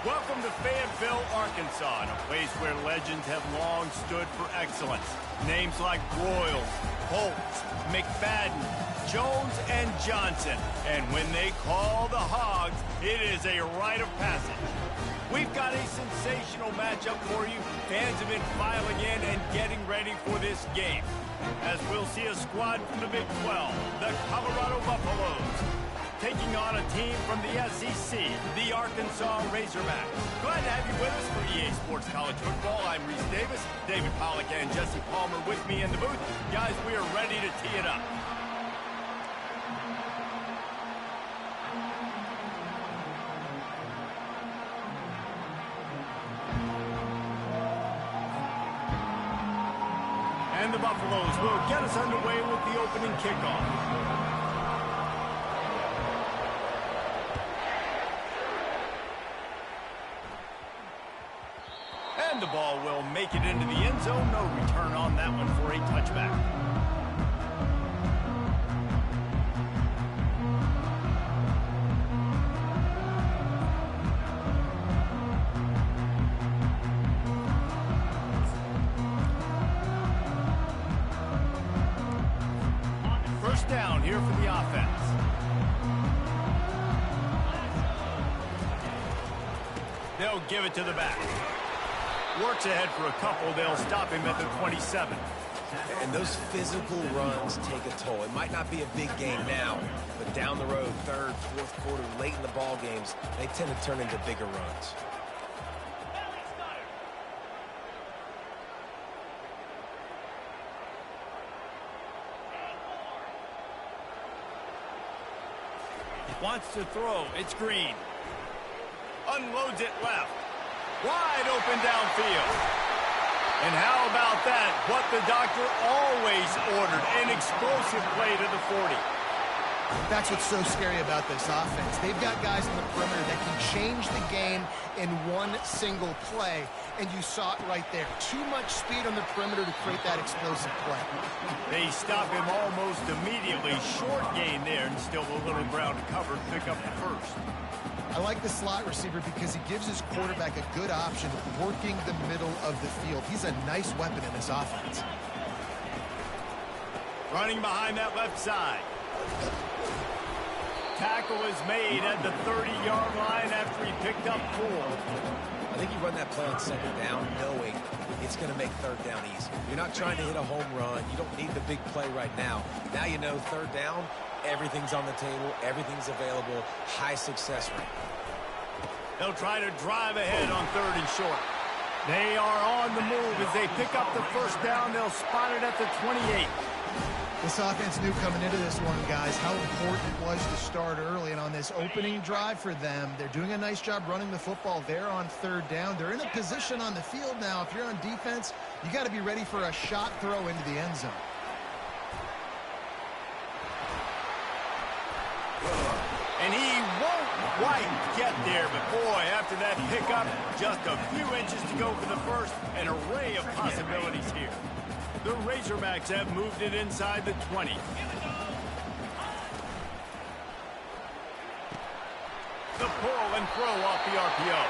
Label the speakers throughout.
Speaker 1: Welcome to Fayetteville, Arkansas, a place where legends have long stood for excellence. Names like Broyles, Holtz, McFadden, Jones, and Johnson. And when they call the Hogs, it is a rite of passage. We've got a sensational matchup for you. Fans have been filing in and getting ready for this game, as we'll see a squad from the Big 12, the Colorado Buffaloes, taking on a team from the SEC, the Arkansas Razorbacks. Glad to have you with us for EA Sports College Football. I'm Reese Davis, David Pollack and Jesse Palmer with me in the booth. Guys, we are ready to tee it up. And the Buffaloes will get us underway with the opening kickoff. And the ball will make it into the end zone. No return on that one for a touchback. First down here for the offense. They'll give it to the back. Works ahead for a couple. They'll stop him at the 27.
Speaker 2: And those physical runs take a toll. It might not be a big game now, but down the road, third, fourth quarter, late in the ball games, they tend to turn into bigger runs.
Speaker 1: Wants to throw. It's Green. Unloads it left. Wide open downfield. And how about that? What the doctor always ordered. An explosive play to the 40.
Speaker 3: That's what's so scary about this offense. They've got guys in the perimeter that can change the game in one single play. And you saw it right there. Too much speed on the perimeter to create that explosive play.
Speaker 1: They stop him almost immediately. Short gain there and still a little ground to cover to pick up the first.
Speaker 3: I like the slot receiver because he gives his quarterback a good option working the middle of the field. He's a nice weapon in this offense.
Speaker 1: Running behind that left side. Tackle is made at the 30-yard line after he picked up 4.
Speaker 2: I think you run that play on second down knowing it's going to make third down easy. You're not trying to hit a home run. You don't need the big play right now. Now you know third down, everything's on the table, everything's available, high success rate.
Speaker 1: They'll try to drive ahead on third and short. They are on the move as they pick up the first down. They'll spot it at the 28.
Speaker 3: This offense knew coming into this one, guys, how important it was to start early. And on this opening drive for them, they're doing a nice job running the football there on third down. They're in a position on the field now. If you're on defense, you got to be ready for a shot throw into the end zone.
Speaker 1: And he won't quite get there, but boy, after that pickup, just a few inches to go for the first. An array of possibilities here. The Razorbacks have moved it inside the 20. The pull and throw off the RPO.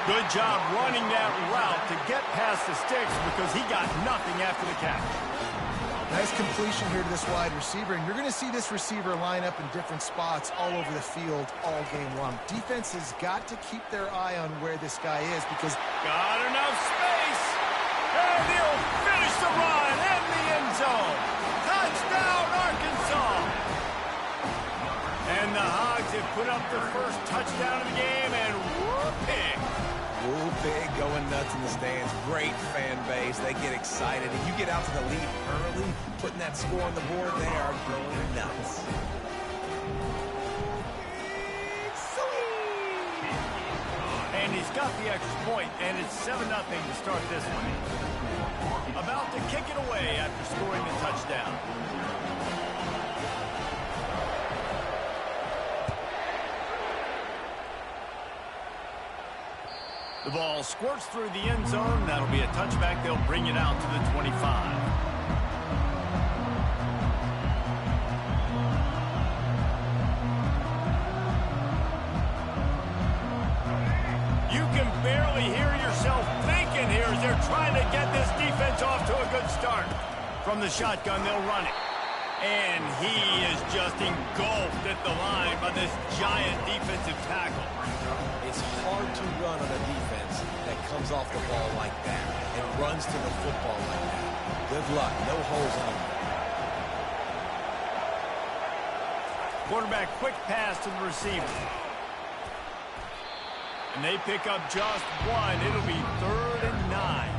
Speaker 1: Good job running that route to get past the sticks because he got nothing after the catch.
Speaker 3: Nice completion here to this wide receiver, and you're going to see this receiver line up in different spots all over the field all game long. Defense has got to keep their eye on where this guy is because...
Speaker 1: Got enough space, and he'll finish the run in the end zone. Touchdown, Arkansas! And the Hogs have put up the first touchdown of the game, and whoop-pig.
Speaker 2: Woo big, going nuts in the stands. Great fan base. They get excited. And you get out to the lead early, putting that score on the board, they are going nuts.
Speaker 1: And he's got the extra point, and it's 7-0 to start this one. About to kick it away after scoring the touchdown. The ball squirts through the end zone. That'll be a touchback. They'll bring it out to the 25. probably hear yourself thinking here as they're trying to get this defense off to a good start. From the shotgun, they'll run it. And he is just engulfed at the line by this giant defensive tackle.
Speaker 2: It's hard to run on a defense that comes off the ball like that and runs to the football like that. Good luck. No holes in him.
Speaker 1: Quarterback quick pass to the receiver. And they pick up just one. It'll be 3rd and 9.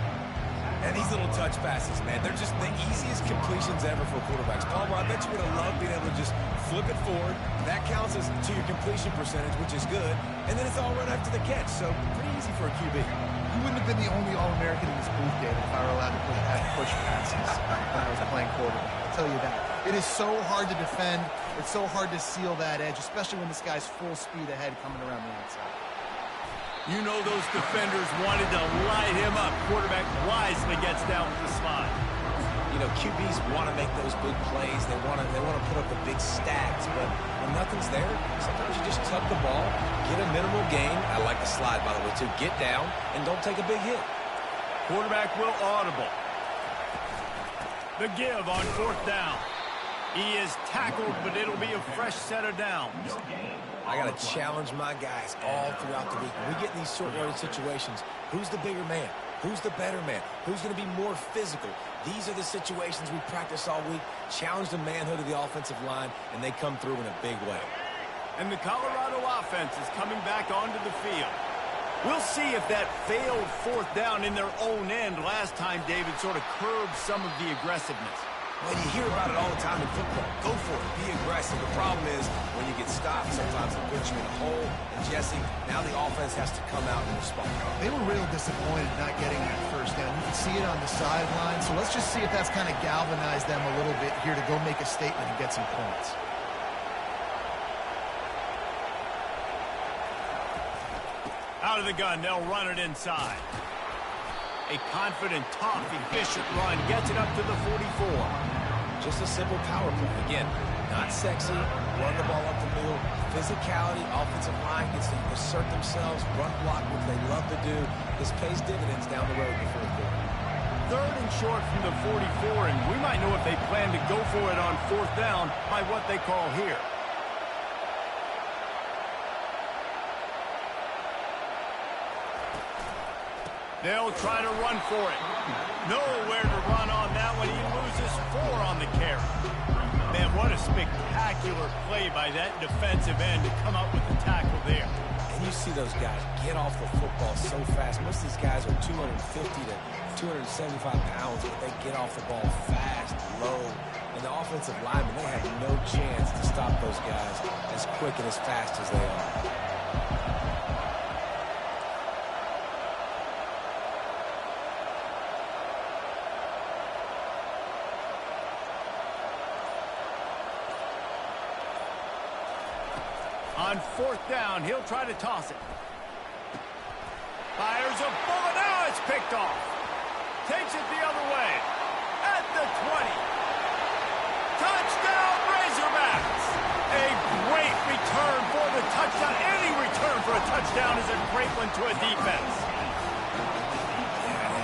Speaker 2: And these little touch passes, man, they're just the easiest completions ever for quarterbacks. Palmer, I bet you would have loved being able to just flip it forward. That counts as to your completion percentage, which is good. And then it's all run after the catch, so pretty easy for a QB.
Speaker 3: You wouldn't have been the only All-American in this booth, David, if I were allowed to have push passes when I was playing quarterback. I'll tell you that. It is so hard to defend. It's so hard to seal that edge, especially when this guy's full speed ahead coming around the outside.
Speaker 1: You know those defenders wanted to light him up. Quarterback wisely gets down with the slide.
Speaker 2: You know, QBs want to make those big plays. They want to put up the big stacks, but when nothing's there, sometimes you just tuck the ball, get a minimal gain. I like the slide, by the way, too. Get down and don't take a big hit.
Speaker 1: Quarterback will audible. The give on 4th down. He is tackled, but it'll be a fresh set of downs.
Speaker 2: I got to challenge my guys all throughout the week. When we get in these short-yardage situations, who's the bigger man? Who's the better man? Who's going to be more physical? These are the situations we practice all week. Challenge the manhood of the offensive line, and they come through in a big way.
Speaker 1: And the Colorado offense is coming back onto the field. We'll see if that failed 4th down in their own end last time, David, sort of curbed some of the aggressiveness.
Speaker 2: Well, you hear about it all the time in football. Go for it. Be aggressive. The problem is when you get stopped, sometimes it puts you in a hole. And, Jesse, now the offense has to come out and respond.
Speaker 3: They were real disappointed not getting that 1st down. You can see it on the sideline. So let's just see if that's kind of galvanized them a little bit here to go make a statement and get some points.
Speaker 1: Out of the gun, they'll run it inside. A confident, tough, efficient run gets it up to the 44.
Speaker 2: Just a simple power play. Again, not sexy, run the ball up the middle, physicality, offensive line gets to assert themselves, run block, which they love to do. This pays dividends down the road in the 4th quarter.
Speaker 1: 3rd and short from the 44, and we might know if they plan to go for it on 4th down by what they call here. They'll try to run for it. Nowhere to run on that one. He loses 4 on the carry. Man, what a spectacular play by that defensive end to come up with the tackle there.
Speaker 2: And you see those guys get off the football so fast. Most of these guys are 250 to 275 pounds, but they get off the ball fast, low. And the offensive linemen, they have no chance to stop those guys as quick and as fast as they are.
Speaker 1: On 4th down, he'll try to toss it. Fires a bullet. Now it's picked off. Takes it the other way. At the 20. Touchdown, Razorbacks. A great return for the touchdown. Any return for a touchdown is a great one to a defense.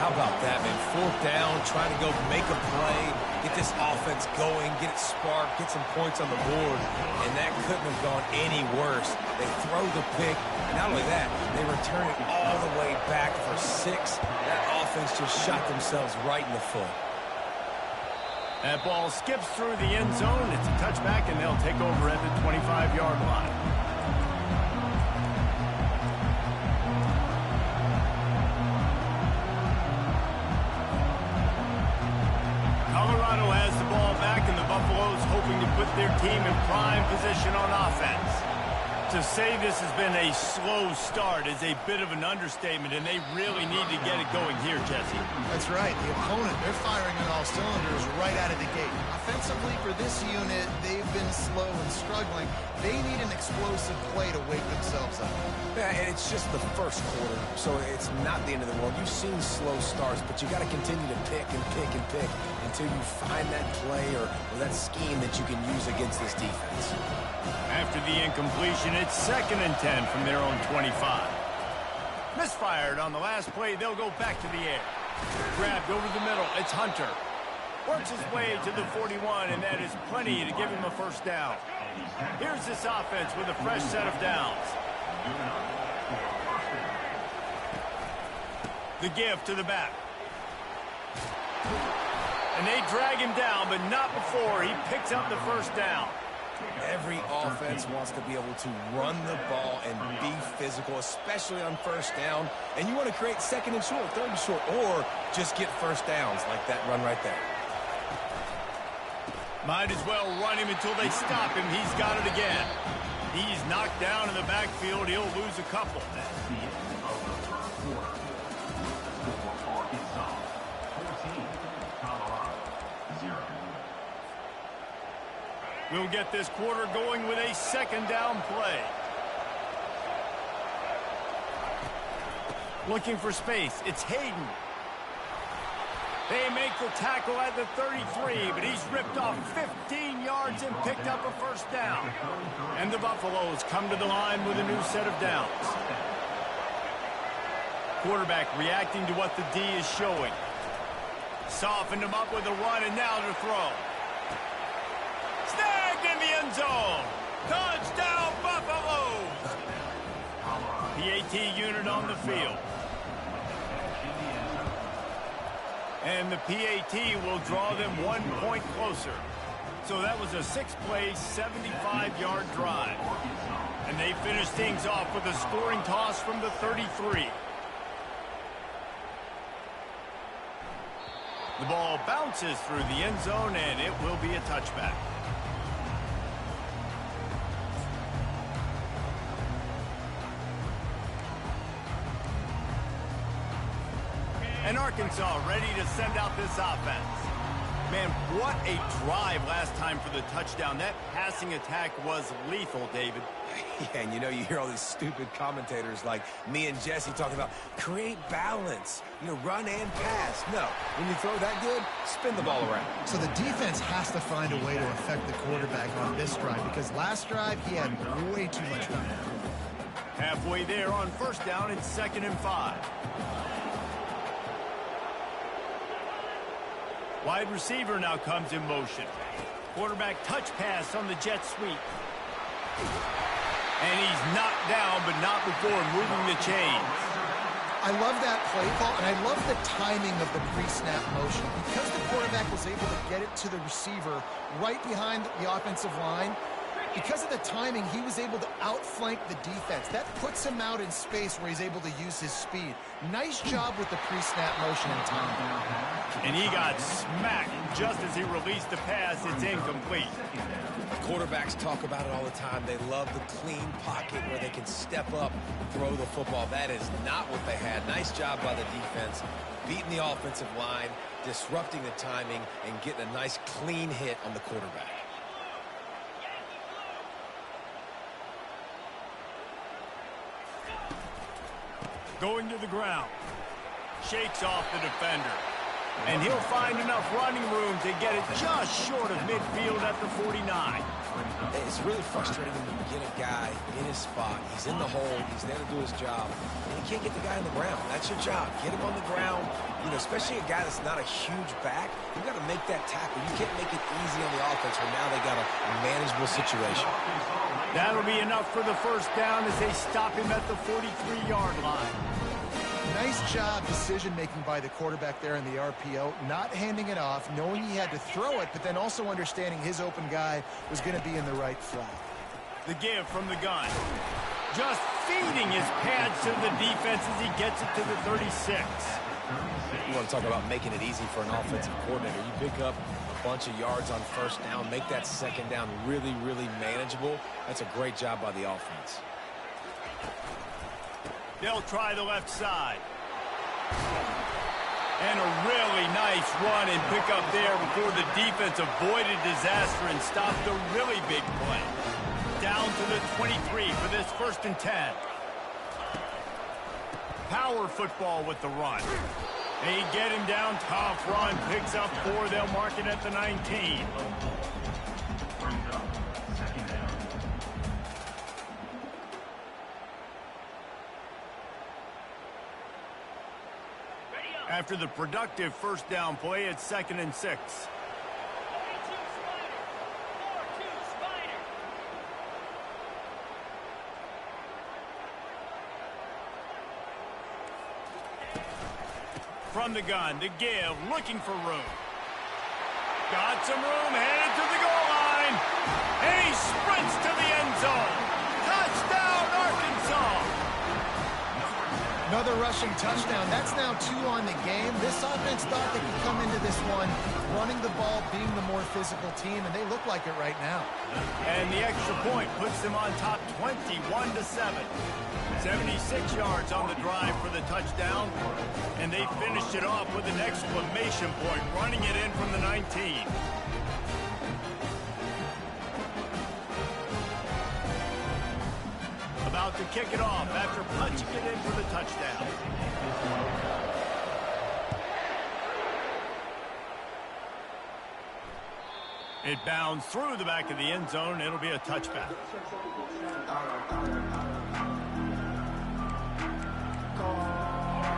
Speaker 2: How about that, man? 4th down, trying to go make a play, get this offense going, get it sparked, get some points on the board, and that couldn't have gone any worse. They throw the pick. Not only that, they return it all the way back for 6. That offense just shot themselves right in the foot.
Speaker 1: That ball skips through the end zone. It's a touchback, and they'll take over at the 25-yard line. Colorado has the ball back, and the Buffaloes hoping to put their team in prime position on offense. To say this has been a slow start is a bit of an understatement, and they really need to get it going here, Jesse.
Speaker 3: That's right. The opponent, they're firing on all cylinders right out of the gate. Offensively, for this unit, they've been slow and struggling. They need an explosive play to wake themselves up.
Speaker 2: Yeah, and it's just the 1st quarter, so it's not the end of the world. You've seen slow starts, but you got to continue to pick and pick and pick until you find that play or that scheme that you can use against this defense.
Speaker 1: After the incompletion, it's 2nd and 10 from their own 25. Misfired on the last play. They'll go back to the air. Grabbed over the middle. It's Hunter. Works his way to the 41, and that is plenty to give him a first down. Here's this offense with a fresh set of downs. The give to the back. And they drag him down, but not before he picks up the first down.
Speaker 2: Every offense wants to be able to run the ball and be physical, especially on first down. And you want to create second and short, third and short, or just get first downs like that run right there.
Speaker 1: Might as well run him until they stop him. He's got it again. He's knocked down in the backfield. He'll lose a couple. We'll get this quarter going with a second down play. Looking for space. It's Hayden. They make the tackle at the 33, but he's ripped off 15 yards and picked up a first down. And the Buffaloes come to the line with a new set of downs. Quarterback reacting to what the D is showing. Softened him up with a run, and now to throw. Snagged in the end zone. Touchdown, Buffaloes! PAT unit on the field. And the PAT will draw them 1 point closer. So that was a 6-play, 75-yard drive. And they finish things off with a scoring toss from the 33. The ball bounces through the end zone, and it will be a touchback. And Arkansas ready to send out this offense. Man, what a drive last time for the touchdown. That passing attack was lethal, David.
Speaker 2: Yeah, and you hear all these stupid commentators like me and Jesse talking about create balance, run and pass. No, when you throw that good, spin the ball around.
Speaker 3: So the defense has to find a way to affect the quarterback on this drive, because last drive he had way too much time.
Speaker 1: Halfway there on first down, it's 2nd and 5. Wide receiver now comes in motion. Quarterback touch pass on the jet sweep. And he's knocked down, but not before moving the chains.
Speaker 3: I love that play call, and I love the timing of the pre-snap motion. Because the quarterback was able to get it to the receiver right behind the offensive line, because of the timing, he was able to outflank the defense. That puts him out in space where he's able to use his speed. Nice job with the pre-snap motion and timing.
Speaker 1: And he got smacked just as he released the pass. It's incomplete.
Speaker 2: Quarterbacks talk about it all the time. They love the clean pocket where they can step up, throw the football. That is not what they had. Nice job by the defense, beating the offensive line, disrupting the timing, and getting a nice clean hit on the quarterback.
Speaker 1: Going to the ground. Shakes off the defender. And he'll find enough running room to get it just short of midfield at the 49.
Speaker 2: It's really frustrating when you get a guy in his spot. He's in the hole. He's there to do his job. And you can't get the guy on the ground. That's your job. Get him on the ground. Especially a guy that's not a huge back. You got to make that tackle. You can't make it easy on the offense where now they got a manageable situation.
Speaker 1: That'll be enough for the first down as they stop him at the 43-yard line.
Speaker 3: Nice job decision-making by the quarterback there in the RPO, not handing it off, knowing he had to throw it, but then also understanding his open guy was going to be in the right flat.
Speaker 1: The give from the gun. Just feeding his pads to the defense as he gets it to the 36.
Speaker 2: You want to talk about making it easy for an offensive coordinator. You pick up a bunch of yards on first down, make that second down really, really manageable. That's a great job by the offense.
Speaker 1: They'll try the left side. And a really nice run and pick up there before the defense avoided disaster and stopped the really big play. Down to the 23 for this 1st and 10. Power football with the run. They get him down, tough run, picks up 4. They'll mark it at the 19. After the productive first down play, it's 2nd and 6. From the gun to give, looking for room. Got some room, headed to the goal line. And he sprints to the end zone. Touchdown, Arkansas!
Speaker 3: Another rushing touchdown. That's now 2 on the game. This offense thought they could come into this one running the ball, being the more physical team, and they look like it right now.
Speaker 1: And the extra point puts them on top 21-7. 76 yards on the drive for the touchdown, and they finished it off with an exclamation point, running it in from the 19. About to kick it off after punching it in for the touchdown. It bounds through the back of the end zone. It'll be a touchback.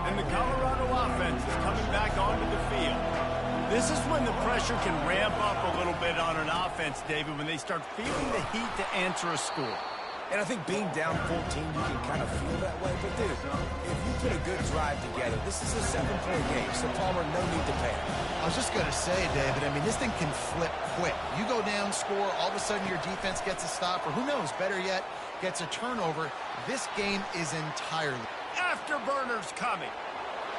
Speaker 1: And the Colorado offense is coming back onto the field. This is when the pressure can ramp up a little bit on an offense, David, when they start feeling the heat to answer a score.
Speaker 2: And I think being down 14, you can kind of feel that way. But, dude, if you put a good drive together, this is a 7-point game, so Palmer, no need to panic.
Speaker 3: I was just going to say, David, I mean, this thing can flip quick. You go down, score, all of a sudden your defense gets a stop, or who knows, better yet, gets a turnover. This game is entirely.
Speaker 1: Afterburners coming.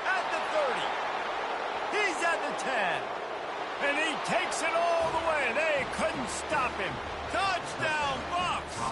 Speaker 1: At the 30. He's at the 10. And he takes it all the way. They couldn't stop him. Touchdown, Buffs!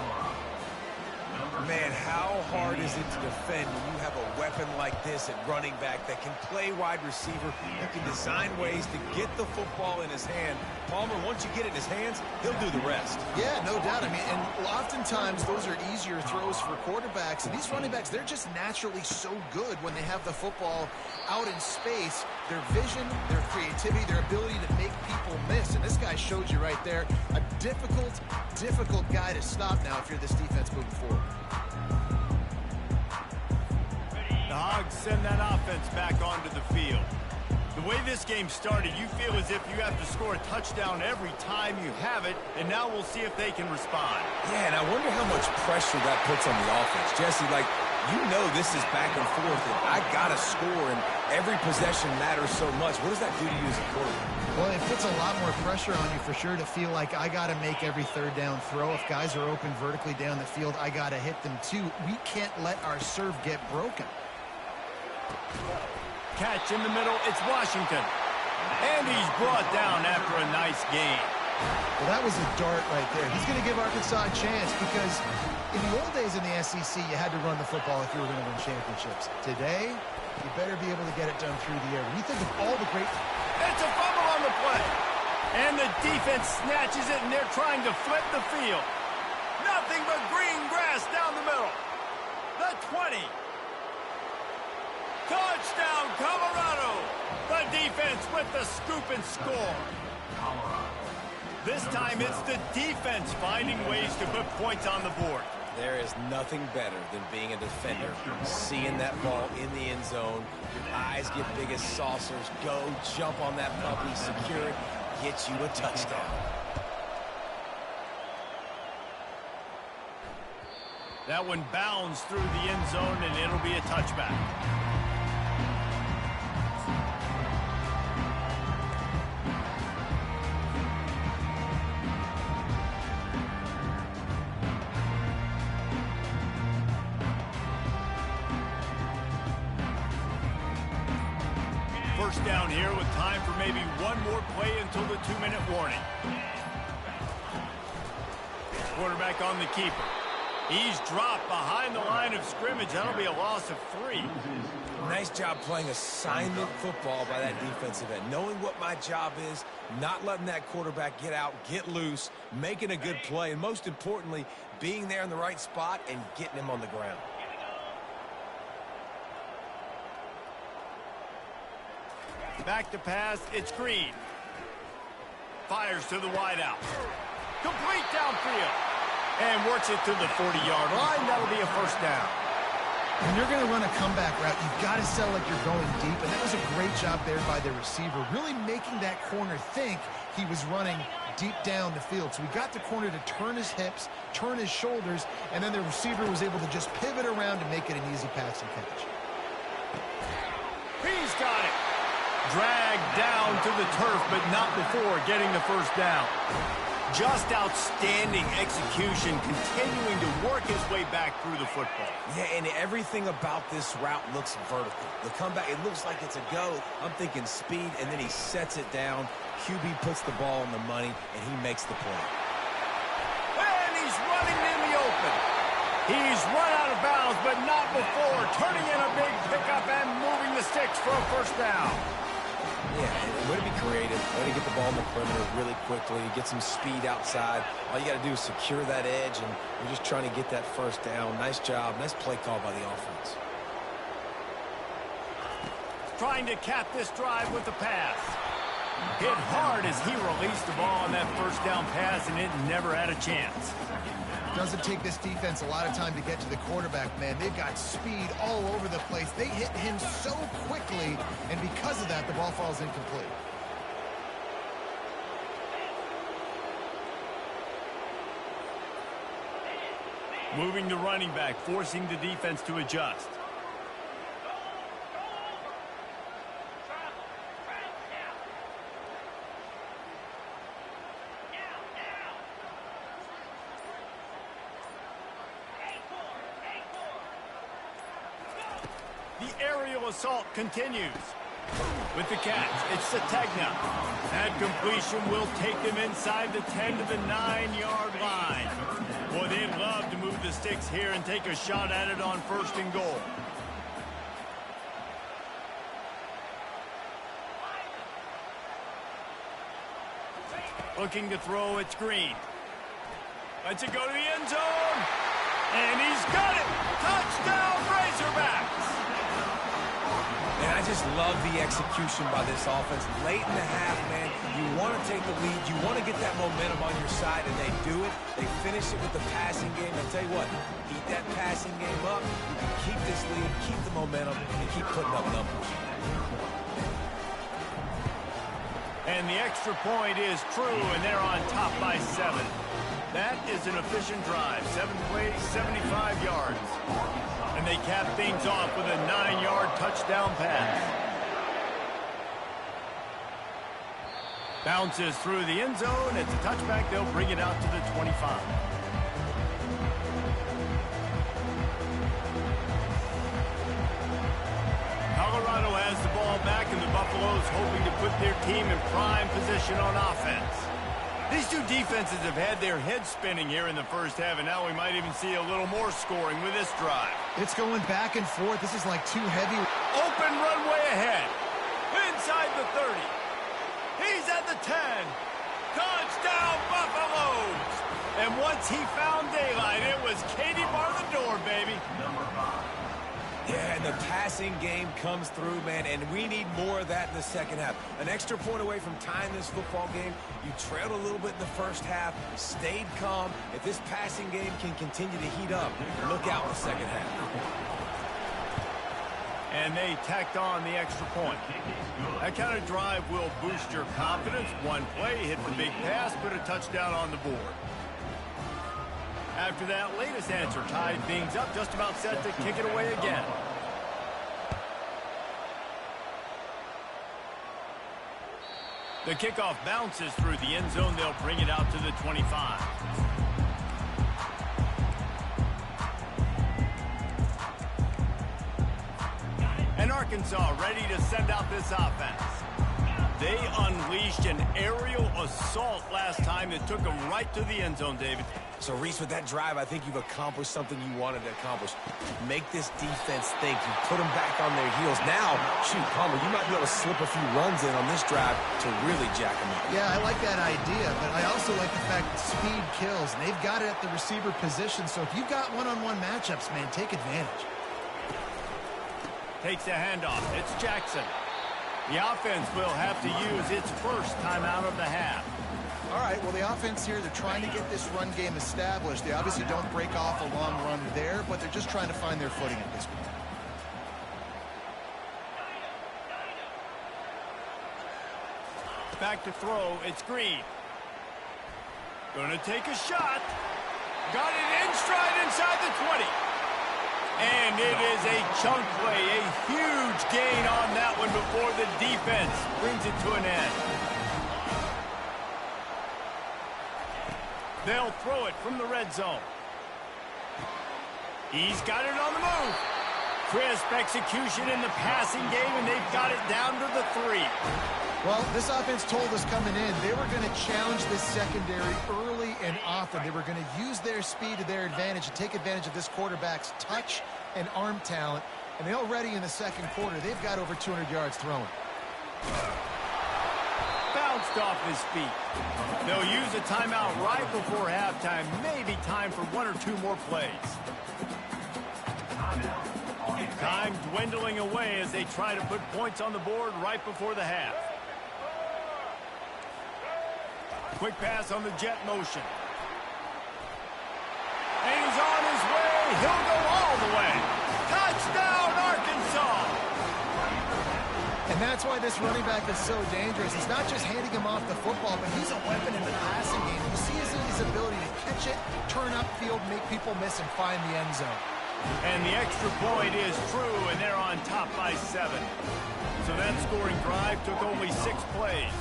Speaker 2: Man, how hard is it to defend when you have a weapon like this at running back that can play wide receiver, who can design ways to get the football in his hand? Palmer, once you get it in his hands, he'll do the rest.
Speaker 3: Yeah, no doubt. I mean, and oftentimes those are easier throws for quarterbacks. And these running backs, they're just naturally so good when they have the football out in space. Their vision, their creativity, their ability to make people miss. And this guy showed you right there, a difficult guy to stop now if you're this defense moving forward.
Speaker 1: The Hogs send that offense back onto the field. The way this game started, you feel as if you have to score a touchdown every time you have it, and now we'll see if they can respond.
Speaker 2: Yeah, and I wonder how much pressure that puts on the offense. Jesse, like, you know this is back and forth, and I got to score, and every possession matters so much. What does that do to you as a quarterback?
Speaker 3: Well, it puts a lot more pressure on you for sure to feel like I got to make every third down throw. If guys are open vertically down the field, I got to hit them too. We can't let our serve get broken.
Speaker 1: Catch in the middle, it's Washington. And he's brought down after a nice gain.
Speaker 3: Well, that was a dart right there. He's going to give Arkansas a chance because in the old days in the SEC, you had to run the football if you were going to win championships. Today, you better be able to get it done through the air. When you think of all the great...
Speaker 1: It's a fumble on the play. And the defense snatches it, and they're trying to flip the field. Nothing but green grass down the middle. The 20. Touchdown, Colorado! The defense with the scoop and score. This time it's the defense finding ways to put points on the board.
Speaker 2: There is nothing better than being a defender, seeing that ball in the end zone, your eyes get big as saucers, go jump on that puppy, secure it, get you a touchdown.
Speaker 1: That one bounds through the end zone, and it'll be a touchback. First down here with time for maybe one more play until the 2-minute warning. Quarterback on the keeper. He's dropped behind the line of scrimmage. That'll be a loss of 3.
Speaker 2: Nice job playing assignment football by that defensive end. Knowing what my job is, not letting that quarterback get out, get loose, making a good play, and most importantly, being there in the right spot and getting him on the ground.
Speaker 1: Back to pass, it's Green. Fires to the wideout. Complete downfield. And works it to the 40-yard line. That'll be a first down.
Speaker 3: When you're going to run a comeback route, you've got to sell like you're going deep, and that was a great job there by the receiver, really making that corner think he was running deep down the field. So he got the corner to turn his hips, turn his shoulders, and then the receiver was able to just pivot around and make it an easy pass and catch.
Speaker 1: He's got it. Dragged down to the turf, but not before getting the first down. Just outstanding execution, continuing to work his way back through the football.
Speaker 2: Yeah, and everything about this route looks vertical. The comeback, it looks like it's a go. I'm thinking speed, and then he sets it down. QB puts the ball on the money, and he makes the play.
Speaker 1: And he's running in the open. He's run out of bounds, but not before turning in a big pickup and moving the sticks for a first down.
Speaker 2: Yeah, way to be creative, way to get the ball in the perimeter really quickly, get some speed outside. All you got to do is secure that edge, and you're just trying to get that first down. Nice job, nice play call by the offense.
Speaker 1: Trying to cap this drive with the pass. Hit hard as he released the ball on that first down pass, and it never had a chance.
Speaker 3: Doesn't take this defense a lot of time to get to the quarterback, man. They've got speed all over the place. They hit him so quickly, and because of that, the ball falls incomplete.
Speaker 1: Moving the running back, forcing the defense to adjust. The aerial assault continues. With the catch, it's Sategna. That completion will take them inside the 10 to the 9-yard line. Boy, they'd love to move the sticks here and take a shot at it on 1st and goal. Looking to throw, it's Green. Lets it go to the end zone. And he's got it. Touchdown, Razorbacks.
Speaker 2: And I just love the execution by this offense. Late in the half, man, you want to take the lead. You want to get that momentum on your side, and they do it. They finish it with the passing game. I'll tell you what, keep that passing game up. You can keep this lead, keep the momentum, and keep putting up numbers.
Speaker 1: And the extra point is true, and they're on top by 7. That is an efficient drive. 7 plays, 75 yards. And they cap things off with a 9-yard touchdown pass. Bounces through the end zone. It's a touchback. They'll bring it out to the 25. Colorado has the ball back, and the Buffaloes hoping to put their team in prime position on offense. These two defenses have had their heads spinning here in the first half, and now we might even see a little more scoring with this drive.
Speaker 3: It's going back and forth. This is like too heavy.
Speaker 1: Open runway ahead. Inside the 30. He's at the 10. Touchdown, Buffaloes. And once he found daylight, it was Katie bar the door, baby.
Speaker 2: Yeah, and the passing game comes through, man, and we need more of that in the second half. An extra point away from tying this football game. You trailed a little bit in the first half, stayed calm. If this passing game can continue to heat up, look out in the second half.
Speaker 1: And they tacked on the extra point. That kind of drive will boost your confidence. One play, hit the big pass, put a touchdown on the board. After that latest answer tied things up, just about set to kick it away again. The kickoff bounces through the end zone. They'll bring it out to the 25. And Arkansas ready to send out this offense. They unleashed an aerial assault last time that took them right to the end zone, David.
Speaker 2: So, Reese, with that drive, I think you've accomplished something you wanted to accomplish. Make this defense think. You put them back on their heels. Now, shoot, Palmer, you might be able to slip a few runs in on this drive to really jack them up.
Speaker 3: Yeah, I like that idea, but I also like the fact that speed kills, and they've got it at the receiver position. So if you've got one-on-one matchups, man, take advantage.
Speaker 1: Takes a handoff. It's Jackson. The offense will have to use its first timeout of the half.
Speaker 3: All right, well, the offense here, they're trying to get this run game established. They obviously don't break off a long run there, but they're just trying to find their footing at this point.
Speaker 1: Back to throw. It's Green. Gonna take a shot. Got it in stride inside the 20. And it is a chunk play. A huge gain on that one before the defense brings it to an end. They'll throw it from the red zone. He's got it on the move. Crisp execution in the passing game, and they've got it down to the 3.
Speaker 3: Well, this offense told us coming in they were going to challenge this secondary early and often. They were going to use their speed to their advantage and take advantage of this quarterback's touch and arm talent. And they already in the second quarter, they've got over 200 yards thrown.
Speaker 1: Bounced off his feet. They'll use a timeout right before halftime. Maybe time for 1 or 2 more plays. Time dwindling away as they try to put points on the board right before the half. Quick pass on the jet motion. And he's on his way. He'll go all the way. Touchdown, Arkansas!
Speaker 3: And that's why this running back is so dangerous. It's not just handing him off the football, but he's a weapon in the passing game. You see his ability to catch it, turn upfield, make people miss, and find the end zone.
Speaker 1: And the extra point is true, and they're on top by 7. So that scoring drive took only 6 plays.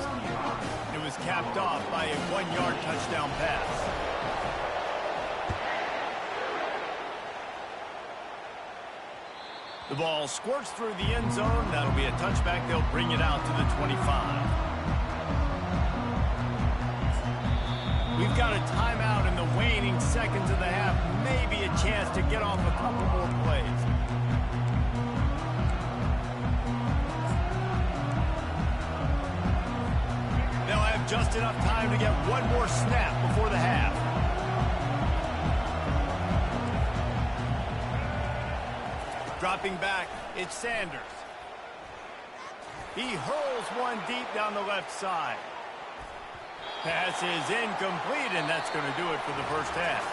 Speaker 1: It was capped off by a 1-yard touchdown pass. The ball squirts through the end zone. That'll be a touchback. They'll bring it out to the 25. We've got a timeout in the waning seconds of the half. Maybe a chance to get off a couple more plays. They'll have just enough time to get one more snap before the half. Dropping back, it's Sanders. He hurls one deep down the left side. Pass is incomplete, and that's going to do it for the first half.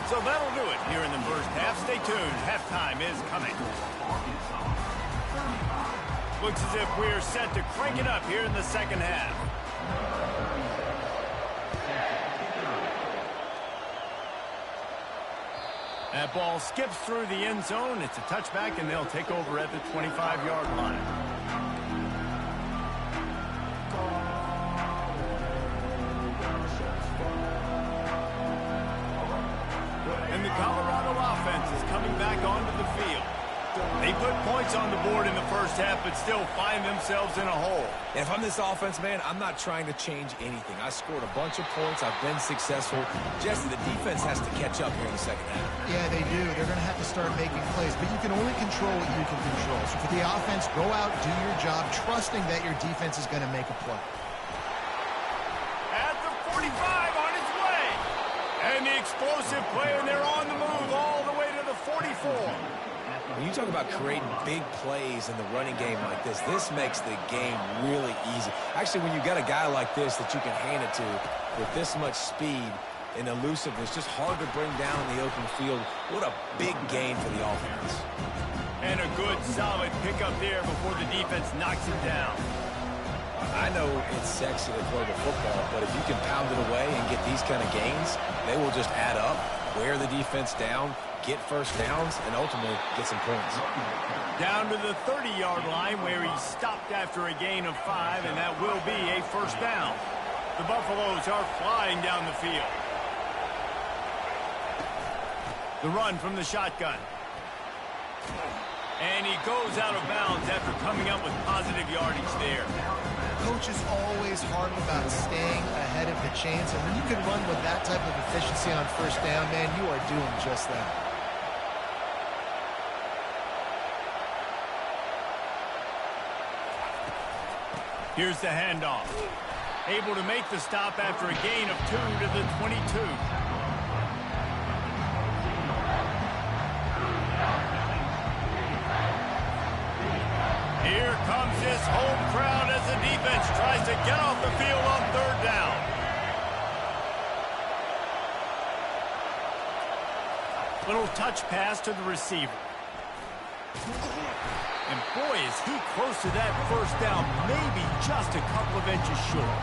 Speaker 1: So that'll do it here in the first half. Stay tuned. Halftime is coming. Looks as if we're set to crank it up here in the second half. That ball skips through the end zone. It's a touchback, and they'll take over at the 25-yard line. And the Colorado offense is coming back onto the field. They put points on the board in the first half, but still find themselves in a hole.
Speaker 2: And if I'm this offense, man, I'm not trying to change anything. I scored a bunch of points. I've been successful. Jesse, the defense has to catch up here in the second half.
Speaker 3: Yeah, they do. They're going to have to start making plays, but you can only control what you can control. So for the offense, go out, do your job, trusting that your defense is going to make a play.
Speaker 1: At the 45, on its way. And the explosive play, and they're on the move all the way to the 44.
Speaker 2: When you talk about creating big plays in the running game like this makes the game really easy. Actually, when you've got a guy like this that you can hand it to with this much speed and elusiveness, just hard to bring down in the open field. What a big gain for the offense.
Speaker 1: And a good, solid pickup there before the defense knocks him down.
Speaker 2: I know it's sexy to throw the football, but if you can pound it away and get these kind of gains, they will just add up, wear the defense down, get first downs, and ultimately get some points.
Speaker 1: Down to the 30-yard line where he stopped after a gain of 5, and that will be a first down. The Buffaloes are flying down the field. The run from the shotgun. And he goes out of bounds after coming up with positive yardage there.
Speaker 3: Coach is always hard about staying ahead of the chains, and when you can run with that type of efficiency on first down, man, you are doing just that.
Speaker 1: Here's the handoff. Able to make the stop after a gain of 2 to the 22. Here comes this home crowd as the defense tries to get off the field on third down. Little touch pass to the receiver. And boy, is he close to that first down, maybe just a couple of inches short.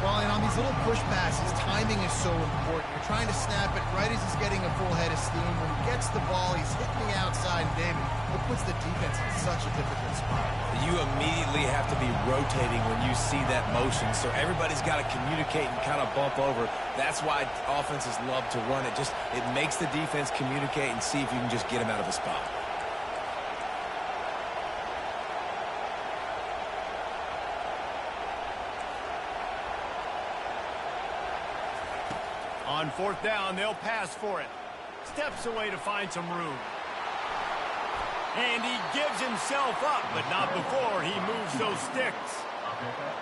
Speaker 3: Well, and on these little push passes, timing is so important. You're trying to snap it right as he's getting a full head of steam. When he gets the ball, he's hitting the outside. And David, it puts the defense in such a difficult spot.
Speaker 2: You immediately have to be rotating when you see that motion, so everybody's got to communicate and kind of bump over. That's why offenses love to run it. It makes the defense communicate and see if you can just get him out of a spot.
Speaker 1: On fourth down, they'll pass for it. Steps away to find some room. And he gives himself up, but not before he moves those sticks.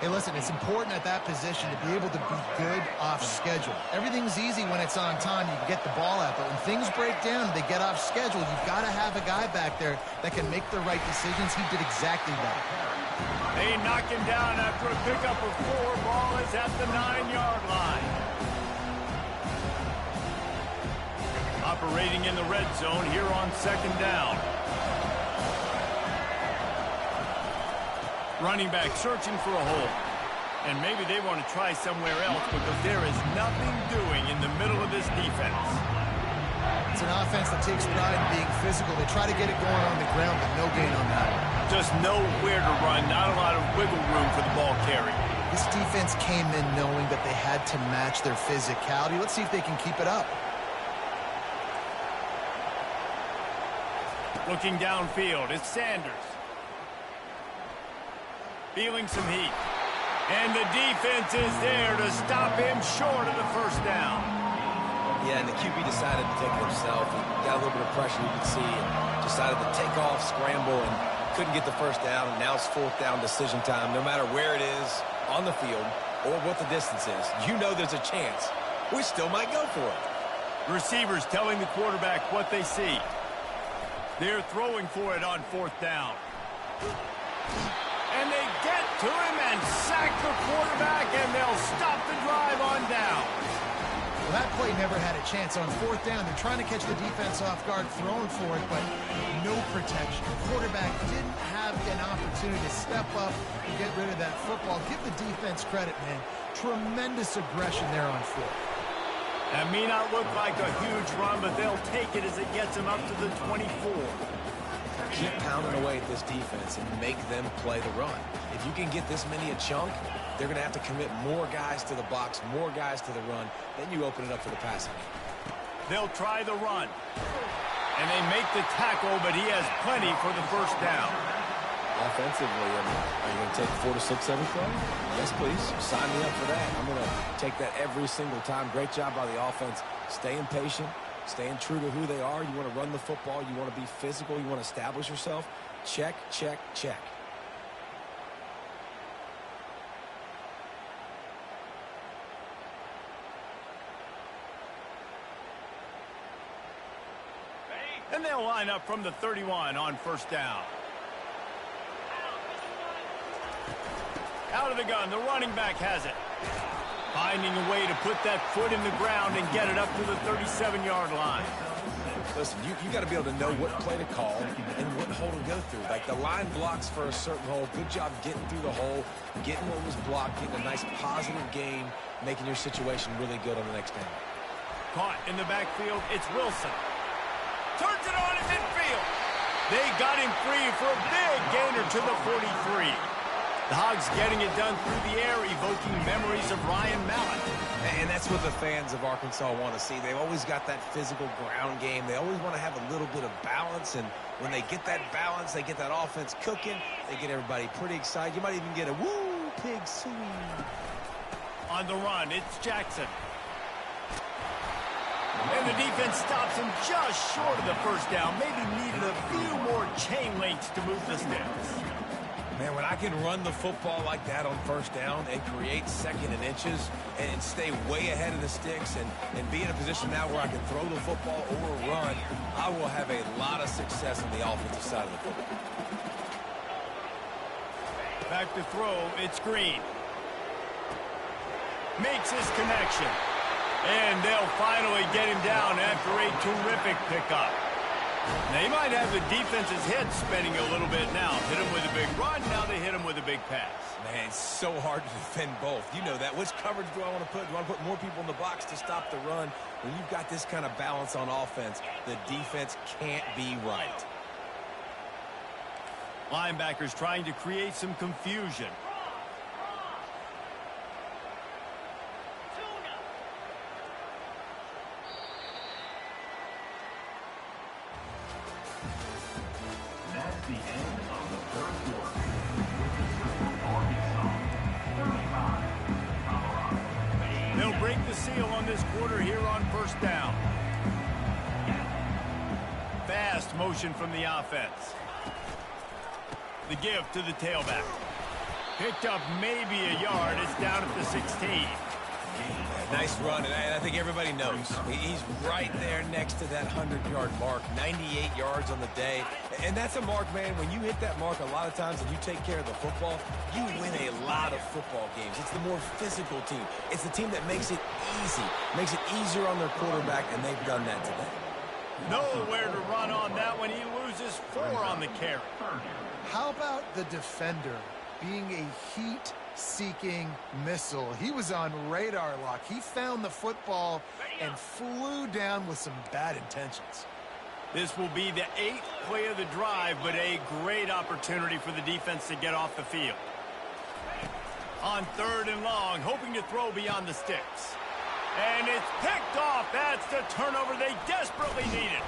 Speaker 3: Hey, listen, it's important at that position to be able to be good off schedule. Everything's easy when it's on time. You can get the ball out, but when things break down, they get off schedule. You've got to have a guy back there that can make the right decisions. He did exactly that.
Speaker 1: They knock him down after a pickup of 4. Ball is at the 9-yard line. Operating in the red zone here on second down. Running back searching for a hole. And maybe they want to try somewhere else because there is nothing doing in the middle of this defense.
Speaker 3: It's an offense that takes pride in being physical. They try to get it going on the ground, but no gain on that.
Speaker 1: Just nowhere to run, not a lot of wiggle room for the ball carry.
Speaker 3: This defense came in knowing that they had to match their physicality. Let's see if they can keep it up.
Speaker 1: Looking downfield, it's Sanders. Feeling some heat. And the defense is there to stop him short of the first down.
Speaker 2: Yeah, and the QB decided to take it himself. He got a little bit of pressure, you could see, and decided to take off, scramble, and couldn't get the first down. And now it's fourth down decision time. No matter where it is on the field or what the distance is, you know there's a chance. We still might go for it.
Speaker 1: Receivers telling the quarterback what they see. They're throwing for it on fourth down. And they get to him and sack the quarterback, and they'll stop the drive on down.
Speaker 3: Well, that play never had a chance. On fourth down, they're trying to catch the defense off guard, throwing for it, but no protection. The quarterback didn't have an opportunity to step up and get rid of that football. Give the defense credit, man. Tremendous aggression there on foot.
Speaker 1: That may not look like a huge run, but they'll take it as it gets them up to the 24.
Speaker 2: Keep pounding away at this defense and make them play the run. If you can get this many a chunk, they're going to have to commit more guys to the box, more guys to the run. Then you open it up for the passing game.
Speaker 1: They'll try the run. And they make the tackle, but he has plenty for the first down.
Speaker 2: Offensively, are you going to take 4 to 6 every play? Yes, please. Sign me up for that. I'm going to take that every single time. Great job by the offense. Staying patient, staying true to who they are. You want to run the football. You want to be physical. You want to establish yourself. Check, check, check.
Speaker 1: And they'll line up from the 31 on first down. Out of the gun, the running back has it. Finding a way to put that foot in the ground and get it up to the 37-yard line.
Speaker 2: Listen, you got to be able to know what play to call and what hole to go through. Like the line blocks for a certain hole. Good job getting through the hole, getting what was blocked, getting a nice positive gain, making your situation really good on the next down.
Speaker 1: Caught in the backfield, it's Wilson. Turns it on in midfield. They got him free for a big gainer to the 43. The Hogs getting it done through the air, evoking memories of Ryan Mallett.
Speaker 2: And that's what the fans of Arkansas want to see. They've always got that physical ground game. They always want to have a little bit of balance. And when they get that balance, they get that offense cooking. They get everybody pretty excited. You might even get a woo, pig swing.
Speaker 1: On the run, it's Jackson. And the defense stops him just short of the first down. Maybe needed a few more chain links to move the sticks.
Speaker 2: Man, when I can run the football like that on first down and create second and inches and stay way ahead of the sticks and be in a position now where I can throw the football or run, I will have a lot of success on the offensive side of the football.
Speaker 1: Back to throw, it's Green. Makes his connection. And they'll finally get him down after a terrific pickup. They might have the defense's head spinning a little bit now. Hit him with a big run, now they hit him with a big pass.
Speaker 2: Man, it's so hard to defend both. You know that. Which coverage do I want to put? Do I want to put more people in the box to stop the run? When you've got this kind of balance on offense, the defense can't be right.
Speaker 1: Linebackers trying to create some confusion.
Speaker 4: That's the end of the first quarter.
Speaker 1: They'll break the seal on this quarter here on first down. Fast motion from the offense. The give to the tailback. Picked up maybe a yard. It's down at the 16.
Speaker 2: Nice run, and I think everybody knows. He's right there next to that 100-yard mark, 98 yards on the day. And that's a mark, man, when you hit that mark a lot of times and you take care of the football, you win a lot of football games. It's the more physical team. It's the team that makes it easy, makes it easier on their quarterback, and they've done that today.
Speaker 1: Nowhere to run on that one. He loses 4 on the carry.
Speaker 3: How about the defender being a heat-seeking missile? He was on radar lock. He found the football and flew down with some bad intentions.
Speaker 1: This will be the 8th play of the drive, but a great opportunity for the defense to get off the field. On 3rd and long, hoping to throw beyond the sticks. And it's picked off. That's the turnover they desperately needed.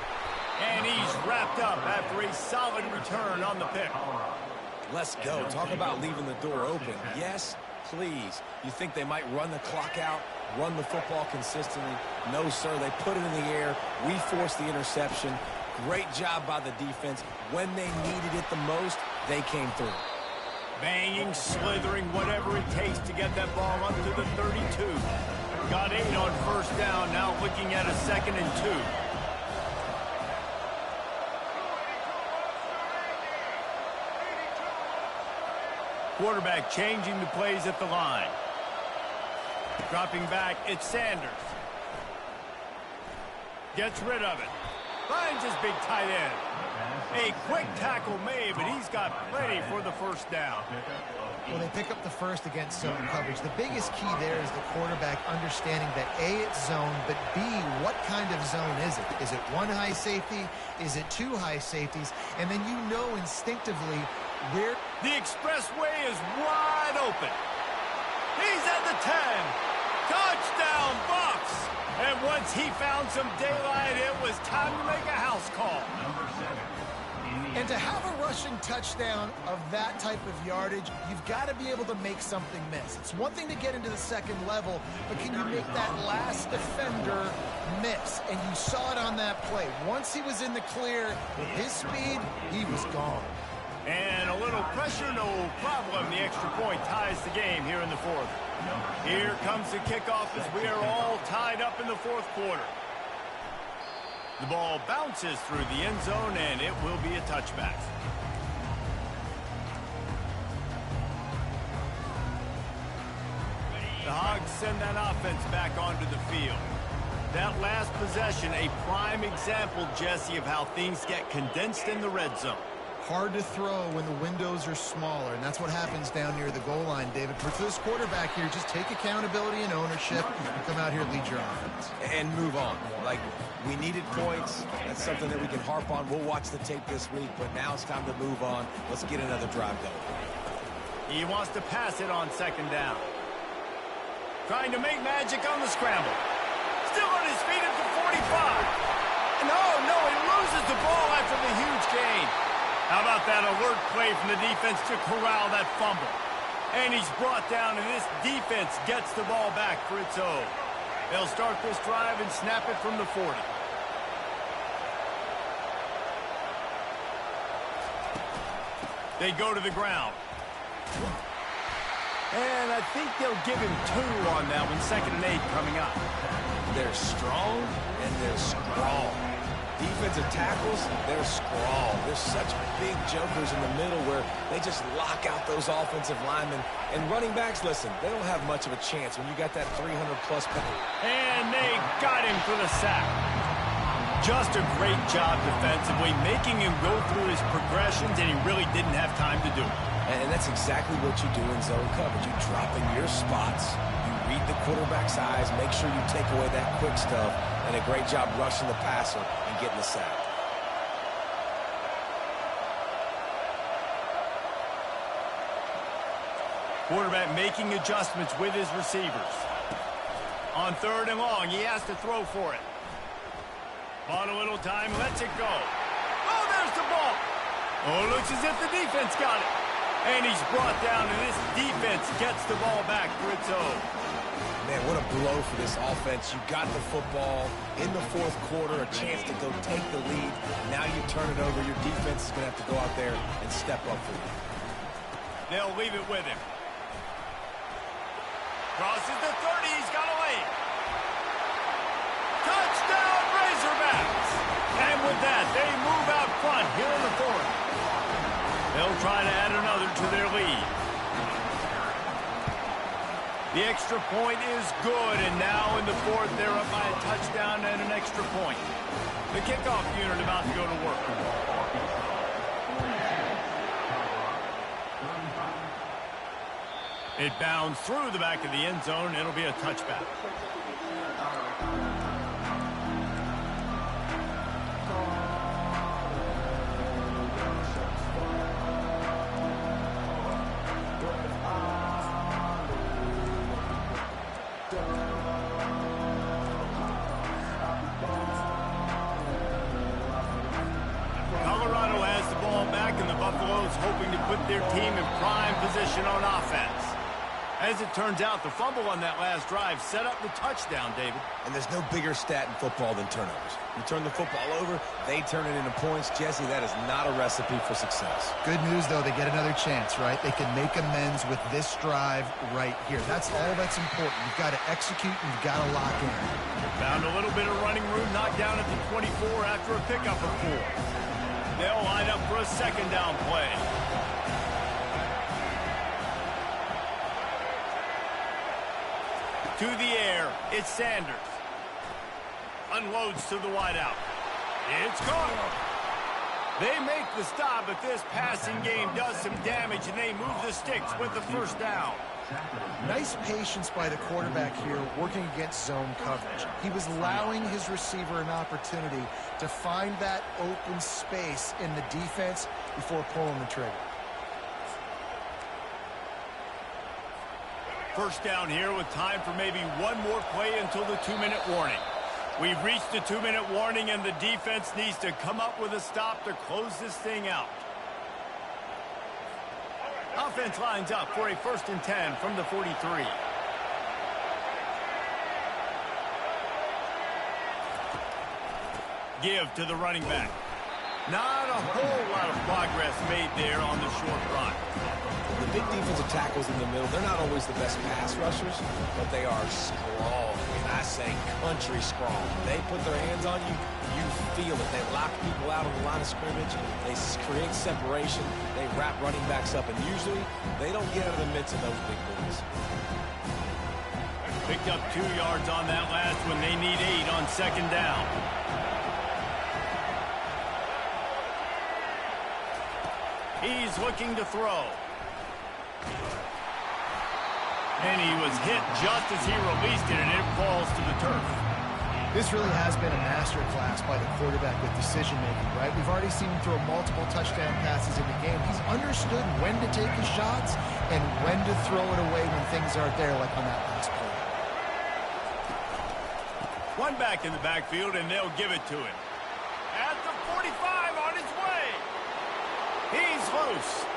Speaker 1: And he's wrapped up after a solid return on the pick.
Speaker 2: Let's go. Talk about leaving the door open. Yes, please. You think they might run the clock out, run the football consistently? No, sir. They put it in the air. We forced the interception. Great job by the defense. When they needed it the most, they came through.
Speaker 1: Banging, slithering, whatever it takes to get that ball up to the 32. Got 8 on first down. Now looking at a 2nd and 2. Quarterback changing the plays at the line. Dropping back, it's Sanders. Gets rid of it. Finds his big tight end. A quick tackle made, but he's got plenty for the first down.
Speaker 3: Well, they pick up the first against zone coverage. The biggest key there is the quarterback understanding that A, it's zone, but B, what kind of zone is it? Is it 1 high safety? Is it 2 high safeties? And then you know instinctively where...
Speaker 1: The expressway is wide open. He's at the 10. Touchdown, Bucks! And once he found some daylight, it was time to make a house call.
Speaker 3: And to have a rushing touchdown of that type of yardage, you've got to be able to make something miss. It's one thing to get into the second level, but can you make that last defender miss? And you saw it on that play. Once he was in the clear, with his speed, he was gone.
Speaker 1: And a little pressure, no problem. The extra point ties the game here in the 4th. Here comes the kickoff as we are all tied up in the 4th quarter. The ball bounces through the end zone, and it will be a touchback. The Hogs send that offense back onto the field. That last possession, a prime example, Jesse, of how things get condensed in the red zone.
Speaker 3: Hard to throw when the windows are smaller, and that's what happens down near the goal line, David. But for this quarterback here, just take accountability and ownership and come out here and lead your offense.
Speaker 2: And move on. Like, we needed points. That's something that we can harp on. We'll watch the tape this week, but now it's time to move on. Let's get another drive going.
Speaker 1: He wants to pass it on 2nd down. Trying to make magic on the scramble. Still on his feet at the 45. No, he loses the ball after the huge gain. How about that alert play from the defense to corral that fumble? And he's brought down, and this defense gets the ball back for its own. They'll start this drive and snap it from the 40. They go to the ground. And I think they'll give him 2 on that one. 2nd and 8 coming up.
Speaker 2: They're strong, and they're strong. Defensive tackles, they're scrawl. There's such big jokers in the middle where they just lock out those offensive linemen. And running backs, listen, they don't have much of a chance when you got that 300-plus pound.
Speaker 1: And they got him for the sack. Just a great job defensively, making him go through his progressions, and he really didn't have time to do it.
Speaker 2: And that's exactly what you do in zone coverage. You drop in your spots, you read the quarterback's eyes, make sure you take away that quick stuff, and a great job rushing the passer and getting the sack.
Speaker 1: Quarterback making adjustments with his receivers. On 3rd and long, he has to throw for it. On a little time, lets it go. Oh, there's the ball. Oh, looks as if the defense got it. And he's brought down, and this defense gets the ball back for its own.
Speaker 2: Man, what a blow for this offense. You got the football in the 4th quarter, a chance to go take the lead. Now you turn it over. Your defense is going to have to go out there and step up for you.
Speaker 1: They'll leave it with him. Crosses the 30. He's got a lane. Touchdown, Razorbacks! And with that, they move out front here in the 4th. They'll try to add another to their lead. The extra point is good, and now in the 4th, they're up by a touchdown and an extra point. The kickoff unit about to go to work. It bounds through the back of the end zone. It'll be a touchback. Colorado has the ball back, and the Buffaloes hoping to put their team in prime position on offense. As it turns out, the fumble on that last drive set up the touchdown, David.
Speaker 2: And there's no bigger stat in football than turnovers. You turn the football over, they turn it into points. Jesse, that is not a recipe for success.
Speaker 3: Good news, though, they get another chance, right? They can make amends with this drive right here. That's all that's important. You've got to execute and you've got to lock in.
Speaker 1: Found a little bit of running room, knocked down at the 24 after a pickup of 4. They'll line up for a 2nd down play. To the air, it's Sanders. Unloads to the wideout. It's caught. They make the stop, but this passing game does some damage, and they move the sticks with the 1st down.
Speaker 3: Nice patience by the quarterback here working against zone coverage. He was allowing his receiver an opportunity to find that open space in the defense before pulling the trigger.
Speaker 1: 1st down here with time for maybe one more play until the 2-minute warning. We've reached the 2-minute warning, and the defense needs to come up with a stop to close this thing out. Offense lines up for a 1st and 10 from the 43. Give to the running back. Not a whole lot of progress made there on the short run.
Speaker 2: The big defensive tackles in the middle, they're not always the best pass rushers, but they are strong, and I say country strong. They put their hands on you, you feel it. They lock people out on the line of scrimmage. They create separation. They wrap running backs up, and usually they don't get out of the midst of those big boys.
Speaker 1: Picked up 2 yards on that last one. They need 8 on 2nd down. He's looking to throw. And he was hit just as he released it, and it falls to the turf.
Speaker 3: This really has been a masterclass by the quarterback with decision-making, right? We've already seen him throw multiple touchdown passes in the game. He's understood when to take his shots and when to throw it away when things aren't there, like on that last play.
Speaker 1: One back in the backfield, and they'll give it to him. At the 45 on his way. He's loose.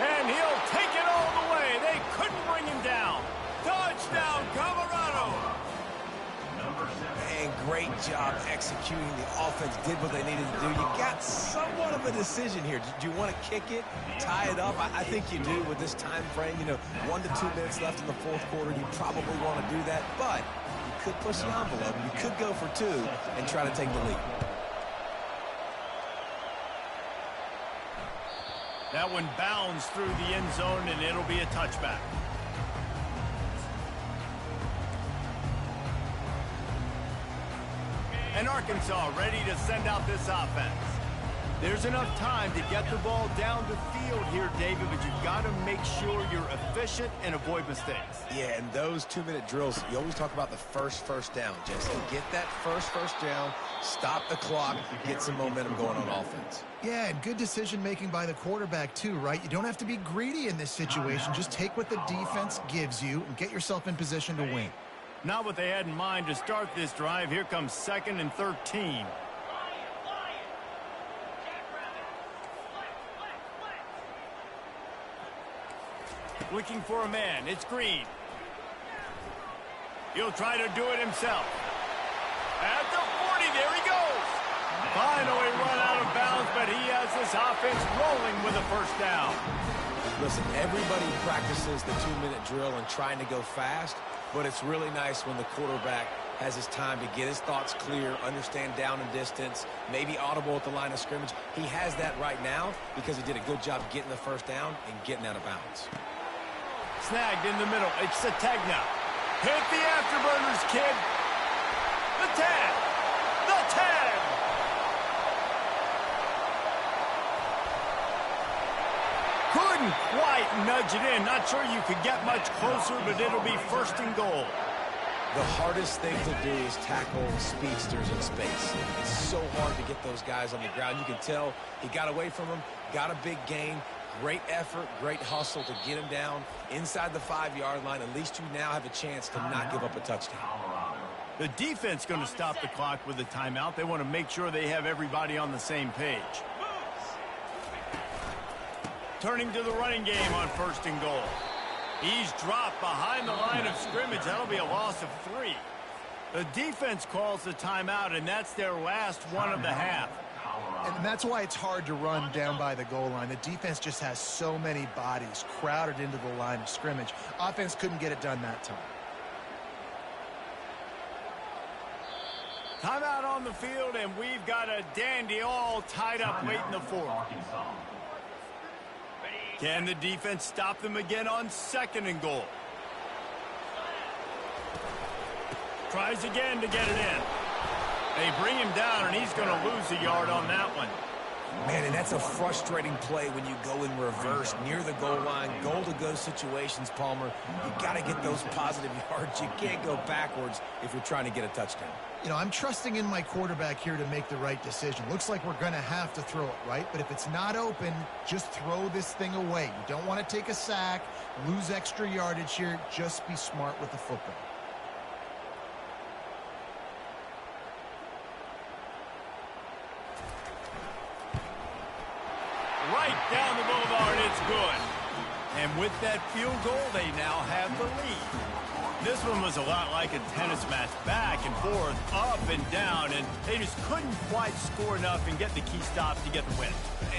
Speaker 1: And he'll take it all the way. They couldn't bring him down. Touchdown, Colorado.
Speaker 2: Man, great job executing. The offense did what they needed to do. You got somewhat of a decision here. Do you want to kick it, tie it up? I think you do with this time frame. 1 to 2 minutes left in the 4th quarter. You probably want to do that, but you could push the envelope. You could go for 2 and try to take the lead.
Speaker 1: That one bounds through the end zone, and it'll be a touchback. And Arkansas ready to send out this offense. There's enough time to get the ball down the field here, David, but you've got to make sure you're efficient and avoid mistakes.
Speaker 2: Yeah, and those 2-minute drills, you always talk about the first down, Jesse. Get that first down, stop the clock, get some momentum going on offense.
Speaker 3: Yeah, and good decision-making by the quarterback, too, right? You don't have to be greedy in this situation. Just take what the defense gives you and get yourself in position to win.
Speaker 1: Not what they had in mind to start this drive. Here comes 2nd and 13. Looking for a man. It's Green. He'll try to do it himself. At the 40, there he goes. Finally run out of bounds, but he has this offense rolling with a first down.
Speaker 2: Listen, everybody practices the 2-minute drill and trying to go fast, but it's really nice when the quarterback has his time to get his thoughts clear, understand down and distance, maybe audible at the line of scrimmage. He has that right now because he did a good job getting the first down and getting out of bounds.
Speaker 1: Snagged in the middle. It's Sategna. Hit the afterburners, kid. The 10. The 10. Couldn't quite nudge it in. Not sure you could get much closer, but it'll be 1st and goal.
Speaker 2: The hardest thing to do is tackle speedsters in space. It's so hard to get those guys on the ground. You can tell he got away from them, got a big gain. Great effort, great hustle to get him down inside the 5-yard line. At least you now have a chance to not give up a touchdown.
Speaker 1: The defense going to stop the clock with a timeout. They want to make sure they have everybody on the same page. Turning to the running game on 1st and goal. He's dropped behind the line of scrimmage. That'll be a loss of 3. The defense calls the timeout, and that's their last one of the half.
Speaker 3: And that's why it's hard to run down by the goal line. The defense just has so many bodies crowded into the line of scrimmage. Offense couldn't get it done that time.
Speaker 1: Timeout on the field, and we've got a dandy all tied up late in the 4th. Can the defense stop them again on 2nd and goal? Tries again to get it in. They bring him down, and he's going to lose a yard on that one.
Speaker 2: Man, and that's a frustrating play when you go in reverse near the goal line. Goal-to-go situations, Palmer. You got to get those positive yards. You can't go backwards if you're trying to get a touchdown.
Speaker 3: You know, I'm trusting in my quarterback here to make the right decision. Looks like we're going to have to throw it, right? But if it's not open, just throw this thing away. You don't want to take a sack, lose extra yardage here. Just be smart with the football.
Speaker 1: Right down the boulevard, it's good. And with that field goal, they now have the lead. This one was a lot like a tennis match, back and forth, up and down, and they just couldn't quite score enough and get the key stops to get the win.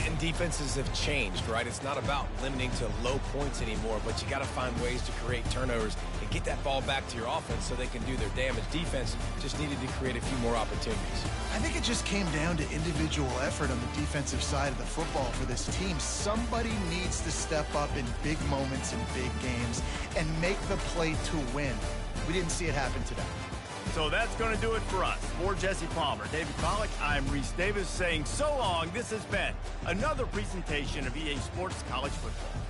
Speaker 2: And defenses have changed, right? It's not about limiting to low points anymore, but you got to find ways to create turnovers and get that ball back to your offense so they can do their damage. Defense just needed to create a few more opportunities.
Speaker 3: I think it just came down to individual effort on the defensive side of the football for this team. Somebody needs to step up in big moments in big games and make the play to win. We didn't see it happen today.
Speaker 1: So that's going to do it for us. For Jesse Palmer, David Pollack, I'm Reese Davis saying so long. This has been another presentation of EA Sports College Football.